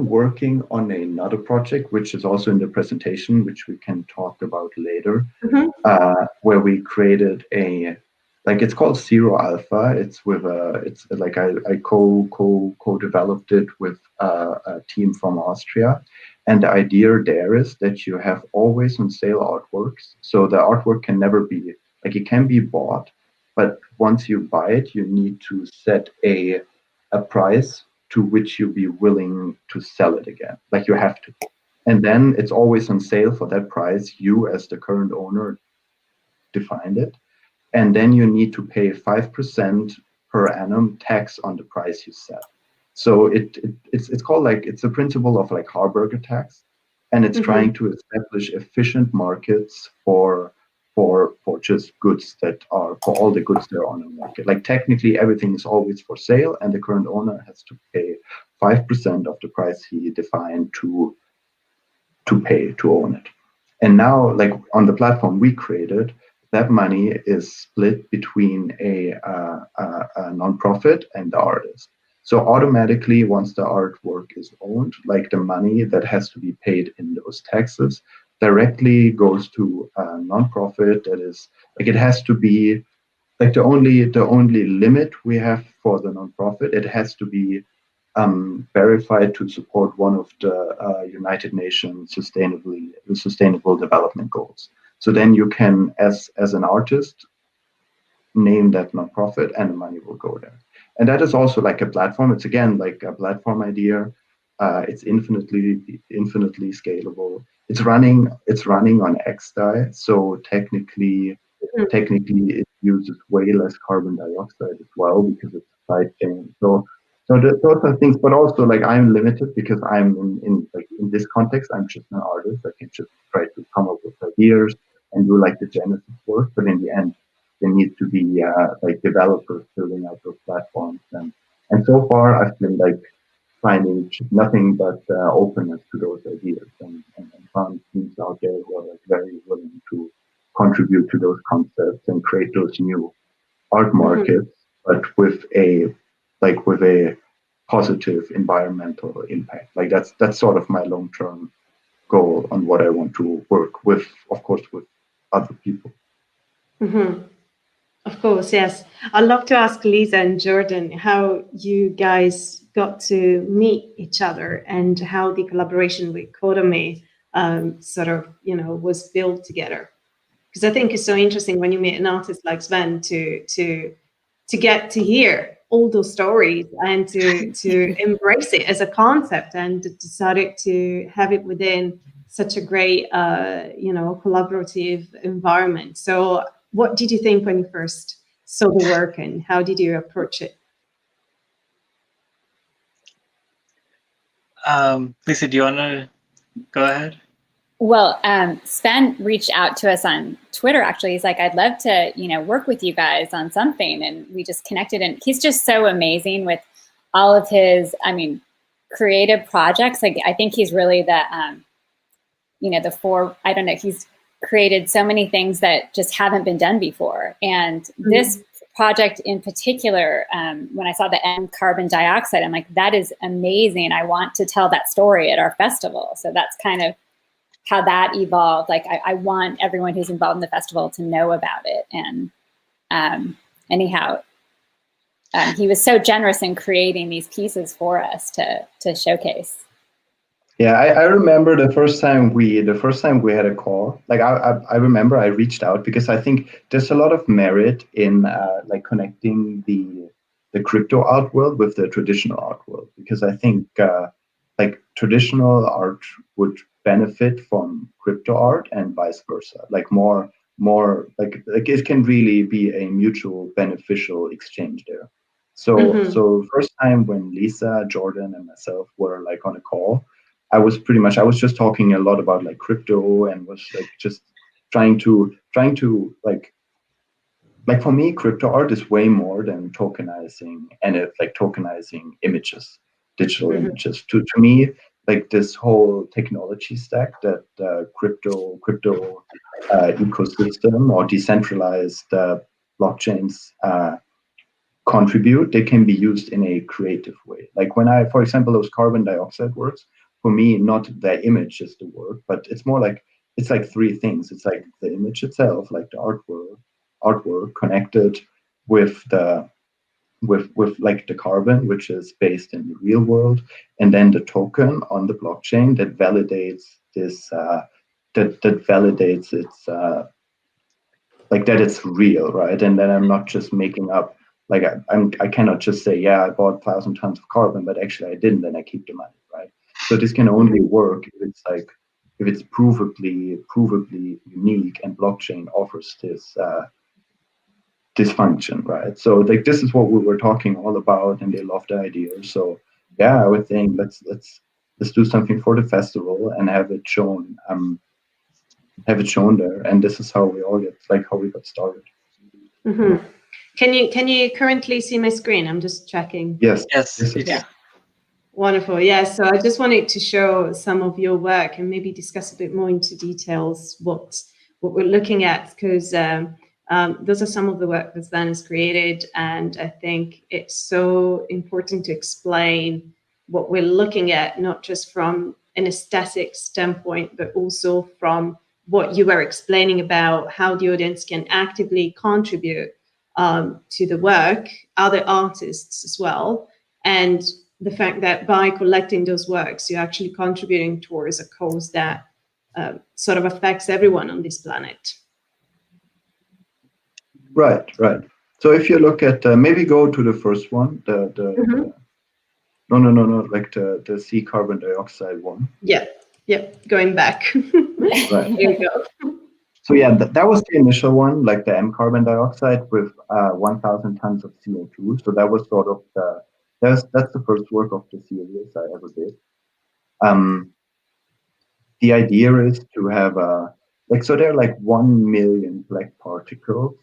working on another project, which is also in the presentation, which we can talk about later, where we created it's called Zero Alpha. I co-developed it with a team from Austria. And the idea there is that you have always on sale artworks. So the artwork can never be, it can be bought, but once you buy it, you need to set a price to which you'll be willing to sell it again. You have to. And then it's always on sale for that price. You, as the current owner, defined it. And then you need to pay 5% per annum tax on the price you sell. So it's called it's a principle of Harburger tax. And it's trying to establish efficient markets for just goods that are, for all the goods that are on the market. Technically everything is always for sale, and the current owner has to pay 5% of the price he defined to pay to own it. And now, on the platform we created, that money is split between a nonprofit and the artist. So automatically, once the artwork is owned, the money that has to be paid in those taxes directly goes to a nonprofit. That is, it has to be the only limit we have for the nonprofit. It has to be verified to support one of the United Nations Sustainable Development Goals. So then you can, as an artist, name that nonprofit, and the money will go there. And that is also a platform. It's again a platform idea. It's infinitely scalable. It's running on XDAI, so technically it uses way less carbon dioxide as well, because it's a side chain. So those are things, but also I'm limited because I'm in this context, I'm just an artist. I can just try to come up with ideas and do the genesis work, but in the end, there needs to be developers building out those platforms. And so far, I've been finding nothing but openness to those ideas, and found teams out there who are very willing to contribute to those concepts and create those new art markets, but with a positive environmental impact. That's sort of my long-term goal on what I want to work with, of course, with other people. Of course, yes. I'd love to ask Lisa and Jordan how you guys got to meet each other and how the collaboration with KnownOrigin was built together. Because I think it's so interesting when you meet an artist like Sven to get to hear all those stories and to embrace it as a concept, and decided to have it within such a great collaborative environment. So what did you think when you first saw the work, and how did you approach it? Lisa, do you want to go ahead? Well, Sven reached out to us on Twitter, actually. He's like, I'd love to, work with you guys on something. And we just connected, and he's just so amazing with all of his, creative projects. I think he's really he's created so many things that just haven't been done before. And this project in particular, when I saw the end carbon dioxide, I'm like, that is amazing. I want to tell that story at our festival. So that's kind of how that evolved. I want everyone who's involved in the festival to know about it. And anyhow, he was so generous in creating these pieces for us to showcase. Yeah, I remember the first time we had a call. Like I remember I reached out because I think there's a lot of merit in like connecting the crypto art world with the traditional art world, because I think like traditional art would benefit from crypto art and vice versa. Like more like it can really be a mutual beneficial exchange there. So first time when Lisa, Jordan, and myself were like on a call, I was just talking a lot about like crypto and was like just trying to like for me, crypto art is way more than tokenizing, and it's like tokenizing images, digital images. To me, like this whole technology stack that crypto ecosystem or decentralized blockchains contribute, they can be used in a creative way. Like when for example, those carbon dioxide works, for me, not the image is the work, but it's more like, it's like three things. It's like the image itself, like the artwork connected with like the carbon, which is based in the real world, and then the token on the blockchain that validates this, that validates its, like that it's real, right? And then I'm not just making up, like I cannot just say, yeah, I bought 1,000 tons of carbon, but actually I didn't, and I keep the money, right? So this can only work if it's like, if it's provably unique, and blockchain offers this this function, right? So like this is what we were talking all about, and they loved the idea. So yeah, I would think let's do something for the festival and have it shown there. And this is how we all got started. Can you currently see my screen? I'm just checking. Yes. Yeah. Wonderful. Yeah. So I just wanted to show some of your work and maybe discuss a bit more into details what we're looking at, because those are some of the work that Sven has created, and I think it's so important to explain what we're looking at, not just from an aesthetic standpoint, but also from what you were explaining about how the audience can actively contribute to the work, other artists as well, and the fact that by collecting those works, you're actually contributing towards a cause that sort of affects everyone on this planet. Right. So if you look at, maybe go to the first one, no, like the sea carbon dioxide one. Yeah, going back. Right. Here we go. So yeah, that was the initial one, like the M carbon dioxide with 1,000 tons of CO2. So that was sort of that's the first work of the series I ever did. The idea is to have so there are like 1 million black particles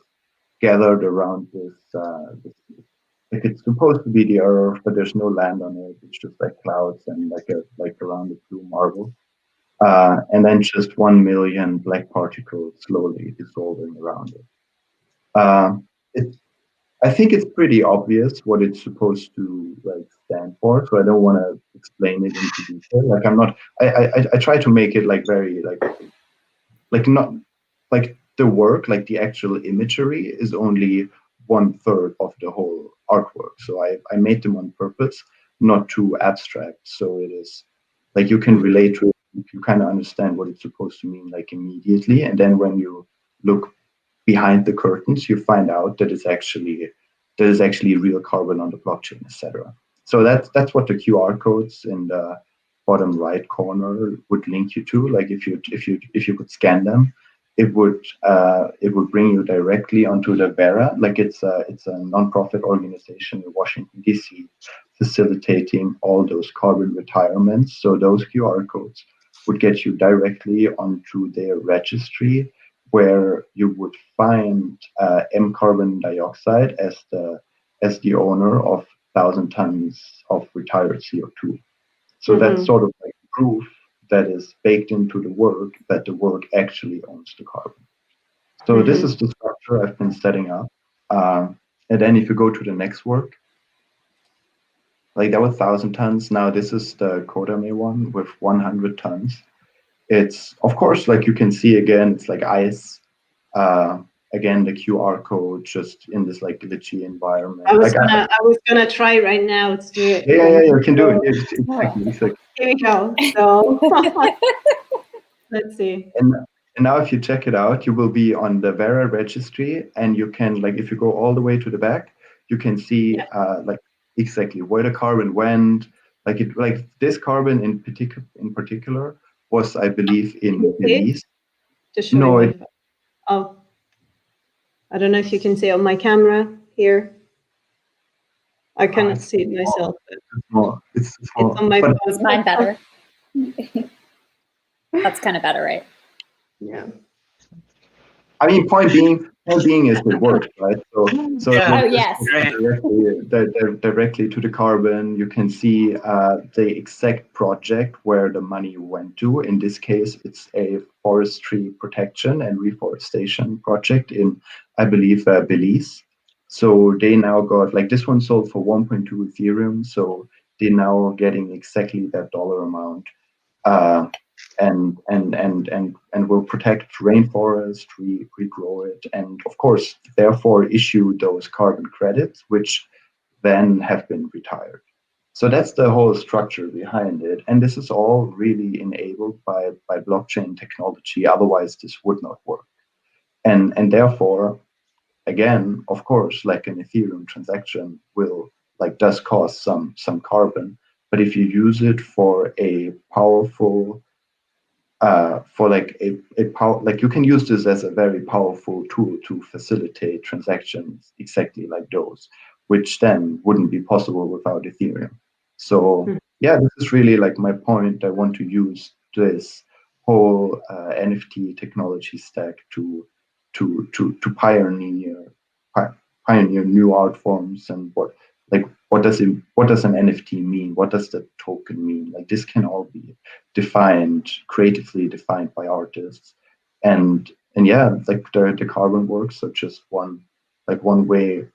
gathered around this, like it's supposed to be the Earth, but there's no land on it. It's just like clouds and like around the blue marble. And then just 1 million black particles slowly dissolving around it. I think it's pretty obvious what it's supposed to like stand for, so I don't want to explain it into detail. Like I'm not. I try to make it like very like not like the work, like the actual imagery is only 1/3 of the whole artwork. So I made them on purpose, not too abstract. So it is like you can relate to it. You kind of understand what it's supposed to mean like immediately, and then when you look behind the curtains, you find out that there's actually real carbon on the blockchain, etc. So that's what the QR codes in the bottom right corner would link you to. Like if you could scan them, it would bring you directly onto the Vera. Like it's a nonprofit organization in Washington DC facilitating all those carbon retirements. So those QR codes would get you directly onto their registry, where you would find M carbon dioxide as the owner of 1,000 tons of retired CO2. So that's sort of like proof that is baked into the work that the work actually owns the carbon. So this is the structure I've been setting up. And then if you go to the next work, like that was 1,000 tons. Now this is the Kodame one with 100 tons. It's, of course, like you can see again, it's like ice. again, the QR code just in this like glitchy environment. I was gonna try right now to do it. Yeah, you can do it. Exactly. Here we go. So let's see. And now if you check it out, you will be on the Vera registry, and you can, like, if you go all the way to the back, you can see like exactly where the carbon went. Like this carbon in particular was, I believe, in Belize. No, oh, I don't know if you can see on my camera here. I cannot see it myself. It's it's on my phone. Is mine better? That's kind of better, right? Yeah. I mean, point being is it works, right? So Yeah. Oh, yes. Directly to the carbon, you can see the exact project where the money went to. In this case, it's a forestry protection and reforestation project in, I believe, Belize. So they now got, like, this one sold for 1.2 Ethereum. So they're now getting exactly that dollar amount. And will protect rainforest, regrow it, and of course, therefore issue those carbon credits, which then have been retired. So that's the whole structure behind it, and this is all really enabled by blockchain technology. Otherwise, this would not work. And therefore, again, of course, like an Ethereum transaction does cost some carbon, but if you use it for a powerful you can use this as a very powerful tool to facilitate transactions exactly like those, which then wouldn't be possible without Ethereum. So yeah, this is really like my point. I want to use this whole NFT technology stack to pioneer new art forms. And what does an NFT mean? What does the token mean? Like, this can all be creatively defined by artists. And yeah, like the carbon works are just one way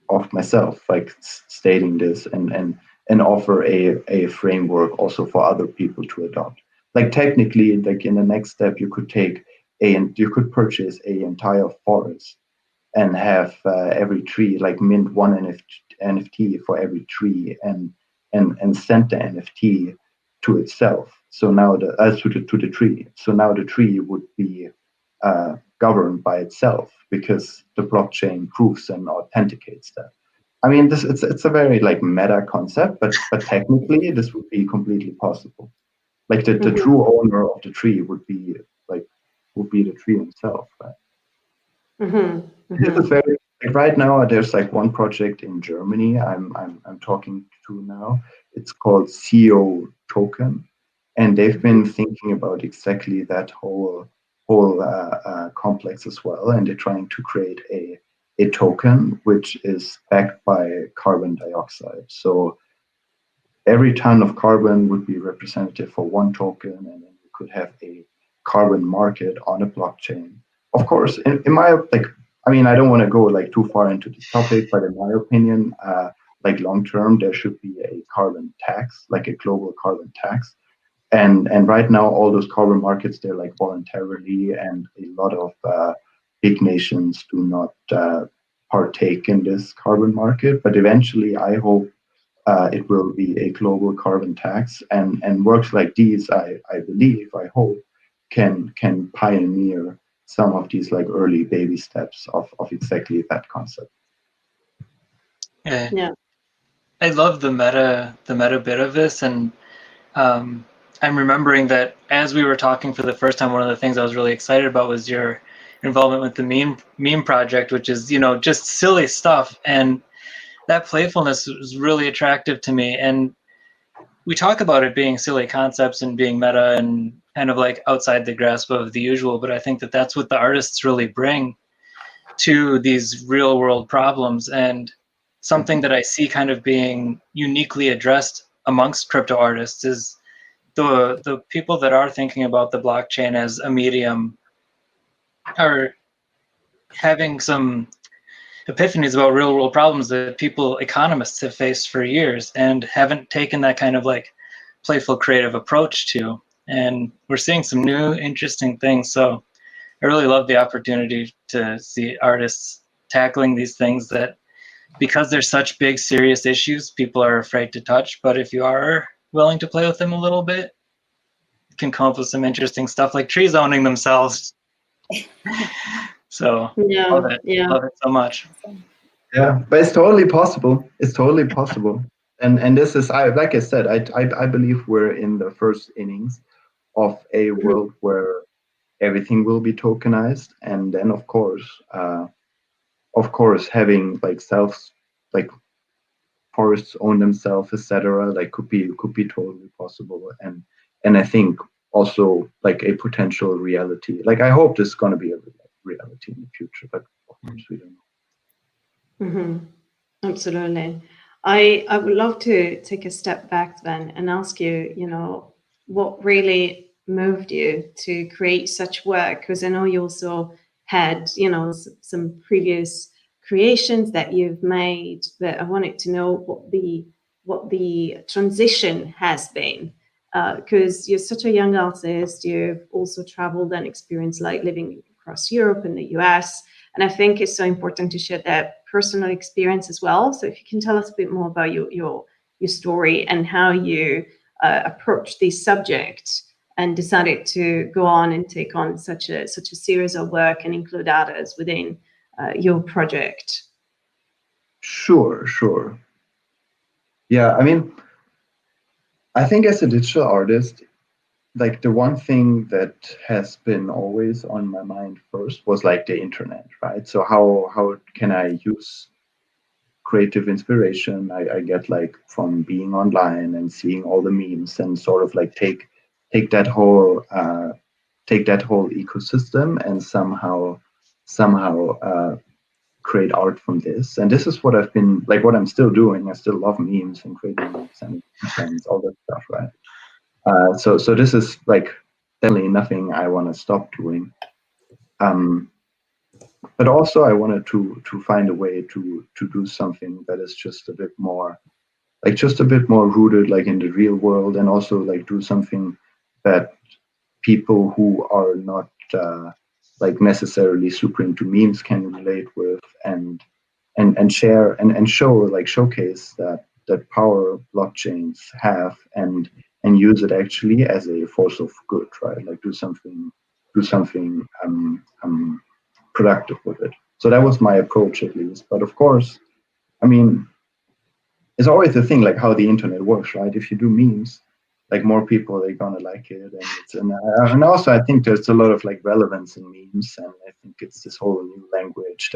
of myself, like stating this and offer a framework also for other people to adopt. Like, technically, like in the next step, you could purchase an entire forest and have every tree, like, mint one NFT for every tree, and send the NFT to itself. So now to the tree. So now the tree would be governed by itself, because the blockchain proves and authenticates that. I mean, it's a very like meta concept, but technically this would be completely possible. Like the true owner of the tree would be the tree himself, right? This is very, right now there's like one project in Germany I'm talking to now. It's called CO Token, and they've been thinking about exactly that whole complex as well, and they're trying to create a token which is backed by carbon dioxide. So every ton of carbon would be representative for one token, and then you could have a carbon market on a blockchain. Of course, in my I mean, I don't want to go like too far into this topic, but in my opinion, like long term, there should be a carbon tax, like a global carbon tax. And right now, all those carbon markets, they're like voluntarily, and a lot of big nations do not partake in this carbon market. But eventually, I hope it will be a global carbon tax, and works like these, I believe, I hope, can pioneer some of these like early baby steps of exactly that concept. Yeah. I love the meta bit of this, and I'm remembering that as we were talking for the first time, one of the things I was really excited about was your involvement with the meme project, which is, just silly stuff, and that playfulness was really attractive to me. And we talk about it being silly concepts and being meta and kind of like outside the grasp of the usual, but I think that that's what the artists really bring to these real world problems, and something that I see kind of being uniquely addressed amongst crypto artists is the people that are thinking about the blockchain as a medium are having some epiphanies about real world problems that economists have faced for years and haven't taken that kind of like playful creative approach to. And we're seeing some new interesting things. So I really love the opportunity to see artists tackling these things that, because they're such big, serious issues, people are afraid to touch. But if you are willing to play with them a little bit, you can come up with some interesting stuff like tree zoning themselves. So Yeah, love it. yeah. Love it so much. Yeah, but it's totally possible. It's totally possible. And this is, like I said, I believe we're in the first innings of a world where everything will be tokenized, and then of course having like forests own themselves, etc. Like could be totally possible, and I think also like a potential reality. Like I hope this is going to be a reality in the future, but of course we don't know. Mm-hmm. Absolutely. I would love to take a step back then and ask you, what really moved you to create such work? Because I know you also had, some previous creations that you've made, but I wanted to know what the transition has been. Because you're such a young artist, you've also traveled and experienced like living across Europe and the US. And I think it's so important to share that personal experience as well. So if you can tell us a bit more about your story and how you approached this subject and decided to go on and take on such a series of work and include others within your project. Sure. Yeah, I mean, I think as a digital artist, like the one thing that has been always on my mind first was like the internet, right? So how can I use creative inspiration I get like from being online and seeing all the memes and sort of like take that whole ecosystem and somehow create art from this. And this is what I've been like, what I'm still doing. I still love memes and creating memes and all that stuff, right? So this is like definitely nothing I want to stop doing. But also I wanted to find a way to do something that is just a bit more rooted like in the real world, and also like do something that people who are not like necessarily super into memes can relate with, and share and showcase that power blockchains have, and use it actually as a force of good, right? Like do something productive with it. So that was my approach, at least. But of course, I mean, it's always the thing like how the internet works, right? If you do memes, like more people are gonna like it, and also I think there's a lot of like relevance in memes, and I think it's this whole new language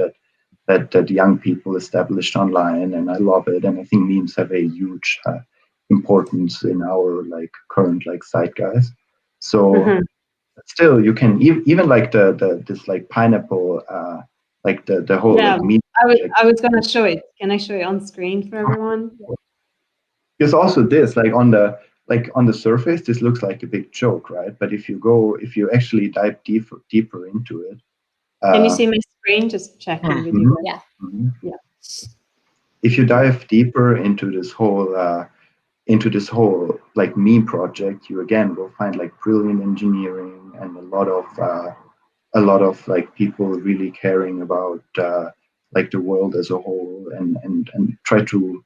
that young people established online, and I love it. And I think memes have a huge importance in our like current like zeitgeist. So still, you can even like this like pineapple, like the whole like meme. I was gonna show it. Can I show it on screen for everyone? There's also this like on the surface, this looks like a big joke, right? But if you actually dive deeper into it, can you see my screen? Just checking with you. Yeah. Yeah. If you dive deeper into this whole like meme project, you again will find like brilliant engineering and a lot of like people really caring about like the world as a whole, and try to,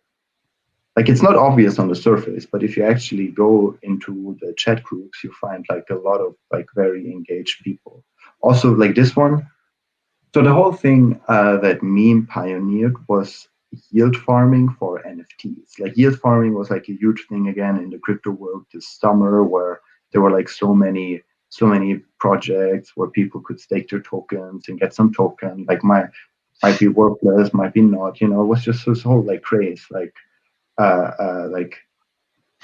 like, it's not obvious on the surface, but if you actually go into the chat groups, you find like a lot of like very engaged people. Also, like this one. So the whole thing that meme pioneered was yield farming for NFTs. Like yield farming was like a huge thing again in the crypto world this summer, where there were like so many projects where people could stake their tokens and get some token. Like might be worthless, might be not. It was just this whole like craze, like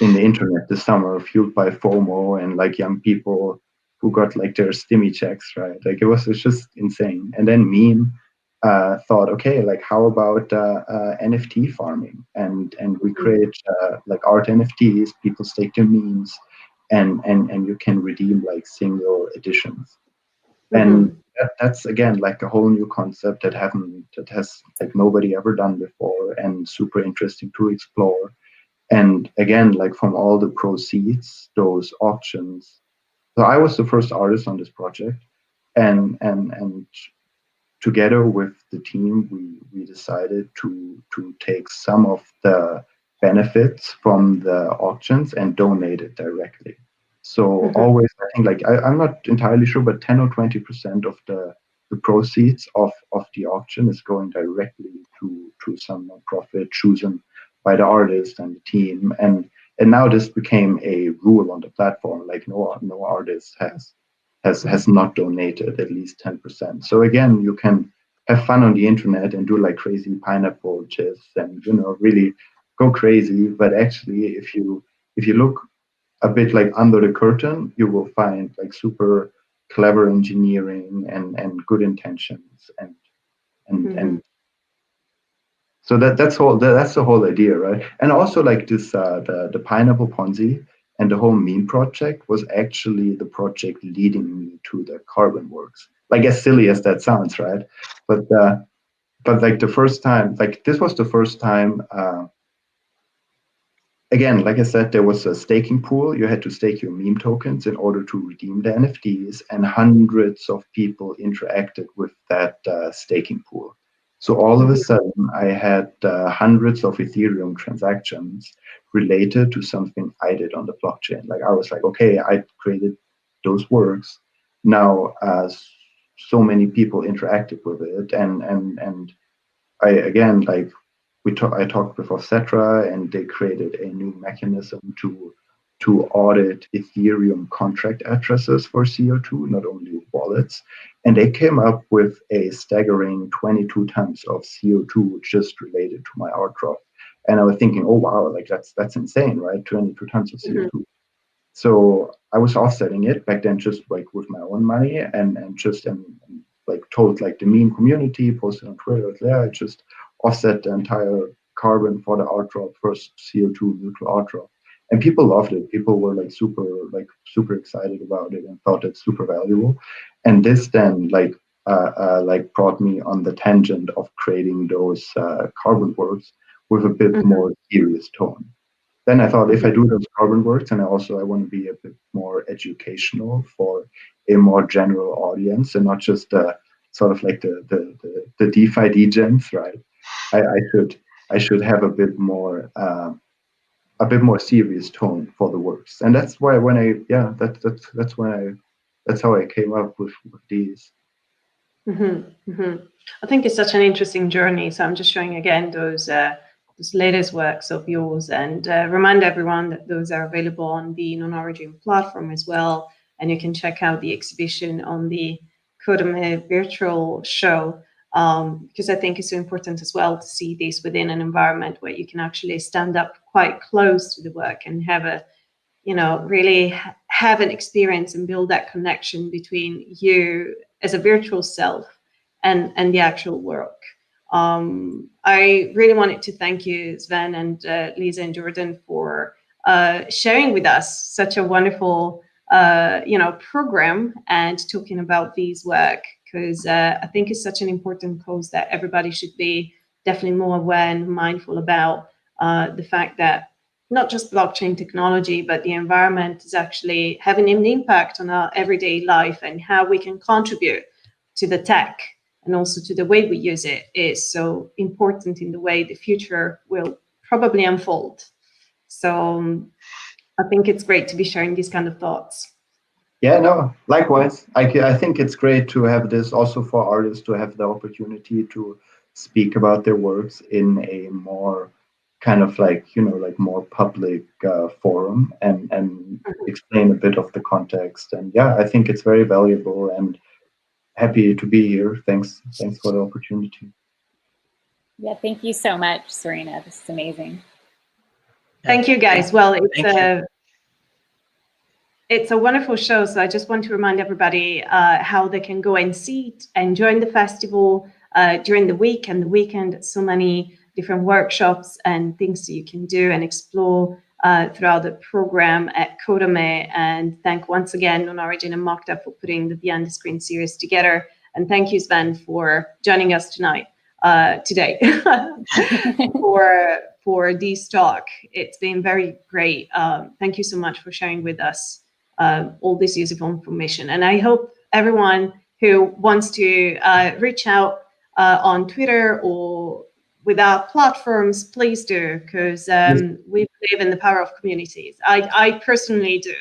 in the internet this summer, fueled by FOMO and like young people who got like their stimmy checks, right? Like it's just insane. And then meme thought, okay, like how about NFT farming, and we create like art NFTs. People stake their memes, and you can redeem like single editions. And that's again like a whole new concept that has like nobody ever done before, and super interesting to explore. And again, like from all the proceeds, those auctions. So I was the first artist on this project. and together with the team, we decided to take some of the benefits from the auctions and donate it directly. So always, I think, like I'm not entirely sure, but 10 or 20% of the proceeds of the auction is going directly to some nonprofit chosen by the artist and the team. And now this became a rule on the platform, like no artist has not donated at least 10%. So again, you can have fun on the internet and do like crazy pineapple chips and really go crazy. But actually, if you look a bit like under the curtain, you will find like super clever engineering and good intentions and so that's the whole idea, right? And also like this the pineapple Ponzi and the whole meme project was actually the project leading me to the carbon works. Like as silly as that sounds, right? But like the first time, like this was the first time. Again, like I said, there was a staking pool. You had to stake your meme tokens in order to redeem the NFTs, and hundreds of people interacted with that staking pool. So all of a sudden, I had hundreds of Ethereum transactions related to something I did on the blockchain. Like I was like, okay, I created those works. Now, so many people interacted with it, and I again like. I talked with Offsetra, and they created a new mechanism to audit Ethereum contract addresses for CO2, not only wallets. And they came up with a staggering 22 tons of CO2 just related to my art drop. And I was thinking, oh wow, like that's insane, right? 22 tons of CO2. So I was offsetting it back then, just like with my own money, and just like told like the meme community, posted on Twitter, there, I just offset the entire carbon for the art drop, first CO2 neutral art drop. And people loved it. People were like super excited about it and thought it's super valuable. And this then like brought me on the tangent of creating those carbon works with a bit more serious tone. Then I thought, if I do those carbon works, and I want to be a bit more educational for a more general audience, and not just sort of like the DeFi degens, right? I should have a bit more serious tone for the works, and that's why that's how I came up with these. I think it's such an interesting journey. So I'm just showing again those latest works of yours, and remind everyone that those are available on the KnownOrigin platform as well, and you can check out the exhibition on the KnownOrigin virtual show. Because I think it's so important as well to see this within an environment where you can actually stand up quite close to the work and have a, really have an experience and build that connection between you as a virtual self and the actual work. I really wanted to thank you, Sven and Lisa and Jordan, for sharing with us such a wonderful, program and talking about these work. Because I think it's such an important cause that everybody should be definitely more aware and mindful about the fact that not just blockchain technology, but the environment is actually having an impact on our everyday life, and how we can contribute to the tech and also to the way we use it is so important in the way the future will probably unfold. So I think it's great to be sharing these kind of thoughts. Yeah, no, likewise. I think it's great to have this also for artists to have the opportunity to speak about their works in a more kind of like, more public forum and explain a bit of the context. And yeah, I think it's very valuable, and happy to be here. Thanks for the opportunity. Yeah, thank you so much, Serena. This is amazing. Thank you, guys. Well, it's a wonderful show, so I just want to remind everybody how they can go and see it and join the festival during the week and the weekend. So many different workshops and things that you can do and explore throughout the program at KnownOrigin. And thank once again KnownOrigin and MoCDA for putting the Beyond the Screen series together. And thank you, Sven, for joining us today for this talk. It's been very great. Thank you so much for sharing with us all this useful information. And I hope everyone who wants to reach out on Twitter or with our platforms, please do, because we believe in the power of communities. I personally do.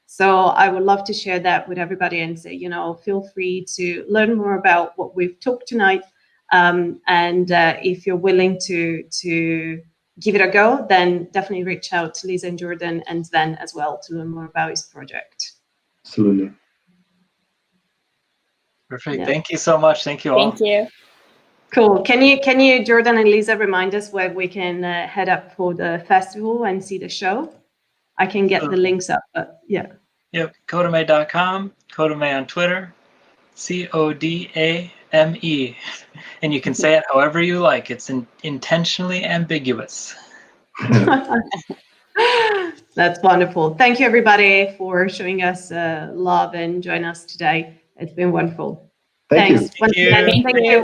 So I would love to share that with everybody and say, you know, feel free to learn more about what we've talked tonight. And if you're willing to give it a go, then definitely reach out to Lisa and Jordan and Sven as well to learn more about his project. Absolutely. Perfect. Yeah. Thank you so much. Thank you all. Thank you. Cool. Can you, Jordan and Lisa, remind us where we can head up for the festival and see the show? I can get the links up, but yeah. Yep. Codame.com, Codame on Twitter, CODAME. And you can say it however you like. It's intentionally ambiguous. That's wonderful. Thank you, everybody, for showing us love and joining us today. It's been wonderful. Thank you. Thanks. Once Thank you. again, thank you.